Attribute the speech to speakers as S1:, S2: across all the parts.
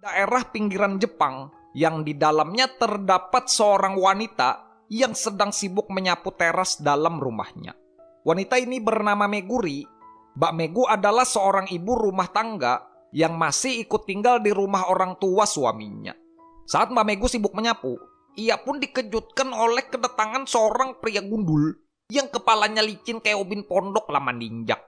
S1: daerah pinggiran Jepang yang di dalamnya terdapat seorang wanita yang sedang sibuk menyapu teras dalam rumahnya. Wanita ini bernama Meguri. Mbak Megu adalah seorang ibu rumah tangga yang masih ikut tinggal di rumah orang tua suaminya. Saat Mbak Megu sibuk menyapu, ia pun dikejutkan oleh kedatangan seorang pria gundul yang kepalanya licin kayak ubin pondok lama ninjak.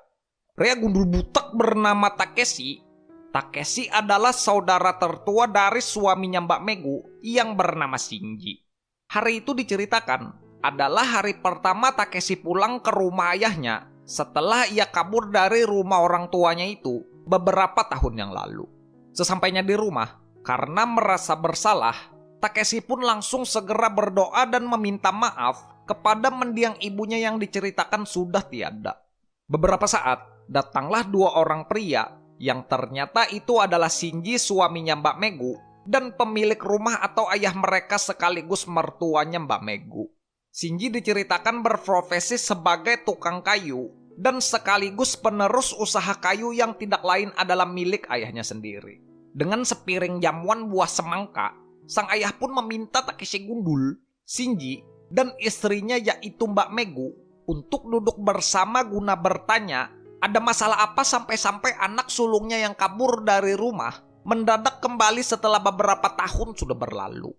S1: Pria gundul butek bernama Takeshi. Takeshi adalah saudara tertua dari suaminya Mbak Megu yang bernama Shinji. Hari itu diceritakan adalah hari pertama Takeshi pulang ke rumah ayahnya setelah ia kabur dari rumah orang tuanya itu beberapa tahun yang lalu. Sesampainya di rumah, karena merasa bersalah, Takeshi pun langsung segera berdoa dan meminta maaf kepada mendiang ibunya yang diceritakan sudah tiada. Beberapa saat, datanglah dua orang pria yang ternyata itu adalah Shinji suaminya Mbak Megu dan pemilik rumah atau ayah mereka sekaligus mertuanya Mbak Megu. Shinji diceritakan berprofesi sebagai tukang kayu dan sekaligus penerus usaha kayu yang tidak lain adalah milik ayahnya sendiri. Dengan sepiring jamuan buah semangka, sang ayah pun meminta Takeshi gundul, Shinji, dan istrinya yaitu Mbak Megu untuk duduk bersama guna bertanya ada masalah apa sampai-sampai anak sulungnya yang kabur dari rumah mendadak kembali setelah beberapa tahun sudah berlalu.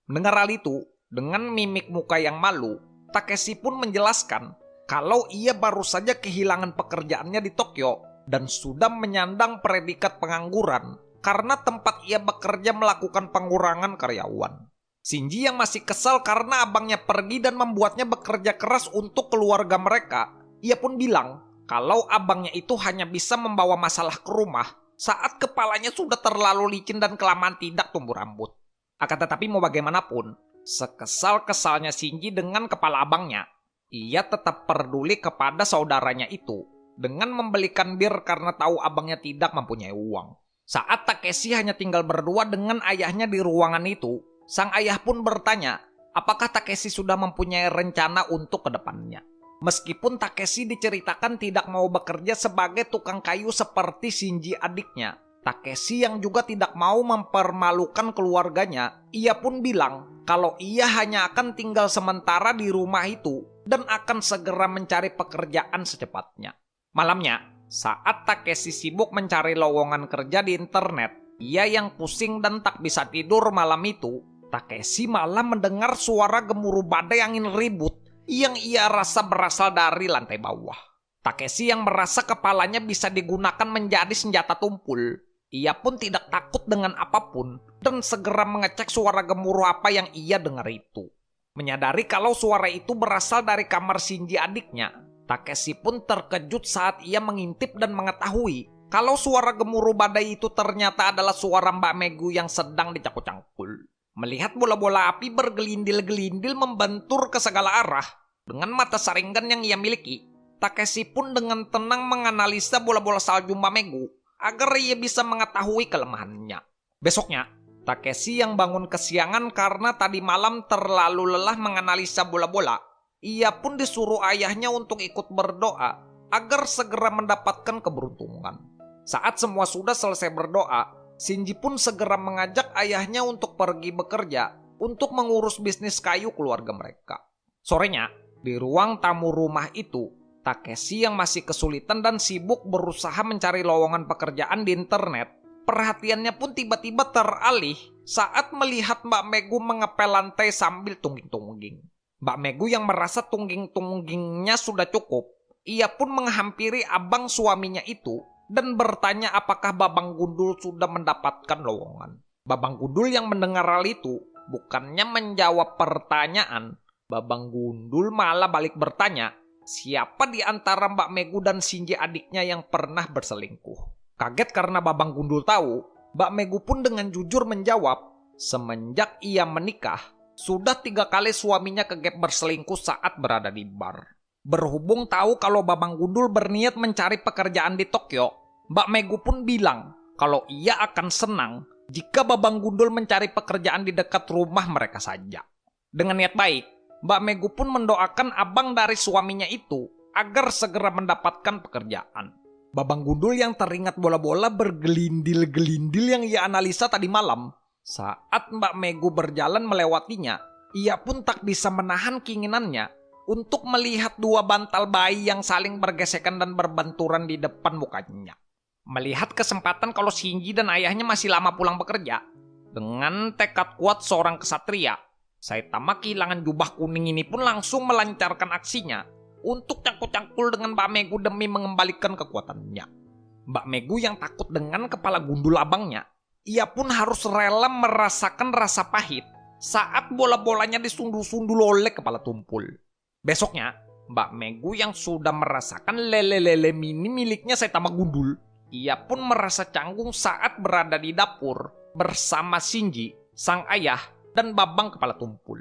S1: Mendengar hal itu, dengan mimik muka yang malu, Takeshi pun menjelaskan kalau ia baru saja kehilangan pekerjaannya di Tokyo dan sudah menyandang predikat pengangguran karena tempat ia bekerja melakukan pengurangan karyawan. Shinji yang masih kesal karena abangnya pergi dan membuatnya bekerja keras untuk keluarga mereka, ia pun bilang kalau abangnya itu hanya bisa membawa masalah ke rumah saat kepalanya sudah terlalu licin dan kelamaan tidak tumbuh rambut. Akan tetapi mau bagaimanapun, sekesal-kesalnya Shinji dengan kepala abangnya, ia tetap peduli kepada saudaranya itu dengan membelikan bir karena tahu abangnya tidak mempunyai uang. Saat Takeshi hanya tinggal berdua dengan ayahnya di ruangan itu, sang ayah pun bertanya apakah Takeshi sudah mempunyai rencana untuk kedepannya. Meskipun Takeshi diceritakan tidak mau bekerja sebagai tukang kayu seperti Shinji adiknya, Takeshi yang juga tidak mau mempermalukan keluarganya, ia pun bilang kalau ia hanya akan tinggal sementara di rumah itu dan akan segera mencari pekerjaan secepatnya. Malamnya, saat Takeshi sibuk mencari lowongan kerja di internet, ia yang pusing dan tak bisa tidur malam itu, Takeshi malah mendengar suara gemuruh badai angin ribut yang ia rasa berasal dari lantai bawah. Takeshi yang merasa kepalanya bisa digunakan menjadi senjata tumpul. Ia pun tidak takut dengan apapun dan segera mengecek suara gemuruh apa yang ia dengar itu. Menyadari kalau suara itu berasal dari kamar Shinji adiknya, Takeshi pun terkejut saat ia mengintip dan mengetahui kalau suara gemuruh badai itu ternyata adalah suara Mbak Megu yang sedang dicangkul-cangkul. Melihat bola-bola api bergelindil-gelindil membentur ke segala arah, dengan mata saringan yang ia miliki, Takeshi pun dengan tenang menganalisa bola-bola salju Mbak Megu agar ia bisa mengetahui kelemahannya. Besoknya, Takeshi yang bangun kesiangan karena tadi malam terlalu lelah menganalisa bola-bola, ia pun disuruh ayahnya untuk ikut berdoa agar segera mendapatkan keberuntungan. Saat semua sudah selesai berdoa, Shinji pun segera mengajak ayahnya untuk pergi bekerja untuk mengurus bisnis kayu keluarga mereka. Sorenya, di ruang tamu rumah itu, Takeshi yang masih kesulitan dan sibuk berusaha mencari lowongan pekerjaan di internet, perhatiannya pun tiba-tiba teralih saat melihat Mbak Megu mengepel lantai sambil tungging-tungging. Mbak Megu yang merasa tungging-tunggingnya sudah cukup, ia pun menghampiri abang suaminya itu dan bertanya apakah Babang Gundul sudah mendapatkan lowongan. Babang Gundul yang mendengar hal itu, bukannya menjawab pertanyaan, Babang Gundul malah balik bertanya, siapa di antara Mbak Megu dan Shinji adiknya yang pernah berselingkuh. Kaget karena Babang Gundul tahu, Mbak Megu pun dengan jujur menjawab, semenjak ia menikah, sudah 3 kali suaminya kegep berselingkuh saat berada di bar. Berhubung tahu kalau Babang Gundul berniat mencari pekerjaan di Tokyo, Mbak Megu pun bilang kalau ia akan senang jika Babang Gundul mencari pekerjaan di dekat rumah mereka saja. Dengan niat baik, Mbak Megu pun mendoakan abang dari suaminya itu agar segera mendapatkan pekerjaan. Babang Gundul yang teringat bola-bola bergelindil-gelindil yang ia analisa tadi malam. Saat Mbak Megu berjalan melewatinya, ia pun tak bisa menahan keinginannya untuk melihat dua bantal bayi yang saling bergesekan dan berbenturan di depan mukanya. Melihat kesempatan kalau Shinji dan ayahnya masih lama pulang bekerja, dengan tekad kuat seorang kesatria, Saitama kehilangan jubah kuning ini pun langsung melancarkan aksinya untuk cangkul-cangkul dengan Mbak Megu demi mengembalikan kekuatannya. Mbak Megu yang takut dengan kepala gundul abangnya, ia pun harus rela merasakan rasa pahit saat bola-bolanya disundul-sundul oleh kepala tumpul. Besoknya, Mbak Megu yang sudah merasakan lele-lele mini miliknya Saitama Gundul, ia pun merasa canggung saat berada di dapur bersama Shinji, sang ayah, dan Babang kepala tumpul.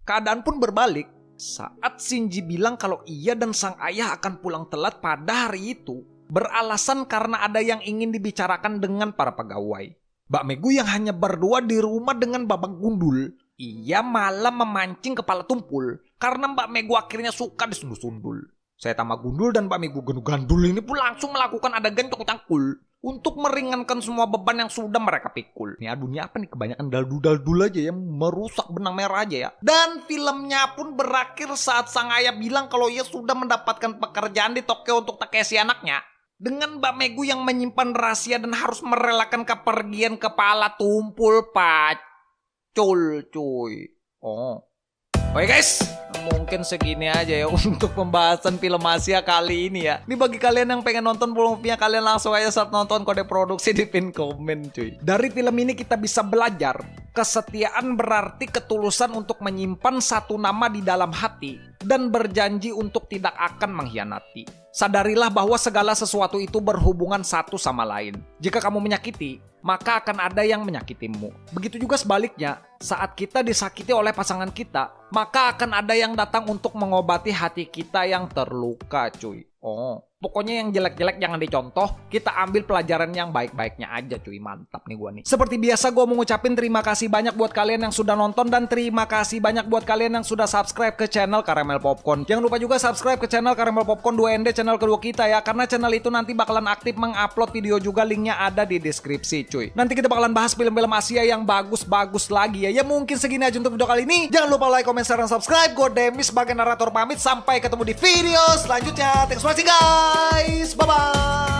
S1: Keadaan pun berbalik saat Shinji bilang kalau ia dan sang ayah akan pulang telat pada hari itu, beralasan karena ada yang ingin dibicarakan dengan para pegawai. Mbak Megu yang hanya berdua di rumah dengan Babang Gundul, ia malah memancing kepala tumpul karena Mbak Megu akhirnya suka disundul-sundul. Saitama Gundul dan Mbak Megu gandul ini pun langsung melakukan adegan cangkul-cangkul untuk meringankan semua beban yang sudah mereka pikul. Nih aduh, ini apa nih, kebanyakan daldul-daldul aja ya, merusak benang merah aja ya. Dan filmnya pun berakhir saat sang ayah bilang kalau ia sudah mendapatkan pekerjaan di Tokyo untuk Takeshi anaknya. Dengan Mbak Megu yang menyimpan rahasia dan harus merelakan kepergian kepala tumpul pacul cuy. Oke guys, mungkin segini aja ya untuk pembahasan film Asia kali ini ya. Ini bagi kalian yang pengen nonton full movie-nya, kalian langsung aja saat nonton kode produksi di pin komen cuy. Dari film ini kita bisa belajar, kesetiaan berarti ketulusan untuk menyimpan satu nama di dalam hati dan berjanji untuk tidak akan mengkhianati. Sadarilah bahwa segala sesuatu itu berhubungan satu sama lain. Jika kamu menyakiti, maka akan ada yang menyakitimu. Begitu juga sebaliknya, saat kita disakiti oleh pasangan kita, maka akan ada yang datang untuk mengobati hati kita yang terluka cuy. Pokoknya yang jelek-jelek jangan dicontoh, kita ambil pelajaran yang baik-baiknya aja cuy. Mantap nih gua nih. Seperti biasa gua mau ngucapin terima kasih banyak buat kalian yang sudah nonton dan terima kasih banyak buat kalian yang sudah subscribe ke channel Karamel Popcorn. Jangan lupa juga subscribe ke channel Karamel Popcorn 2ND, channel kedua kita ya, karena channel itu nanti bakalan aktif mengupload video juga, linknya ada di deskripsi cuy. Nanti kita bakalan bahas film-film Asia yang bagus-bagus lagi ya. Ya mungkin segini aja untuk video kali ini. Jangan lupa like, comment, share, dan subscribe. Gue Demis sebagai narator pamit, sampai ketemu di video selanjutnya. Thanks for watching guys. Bye-bye.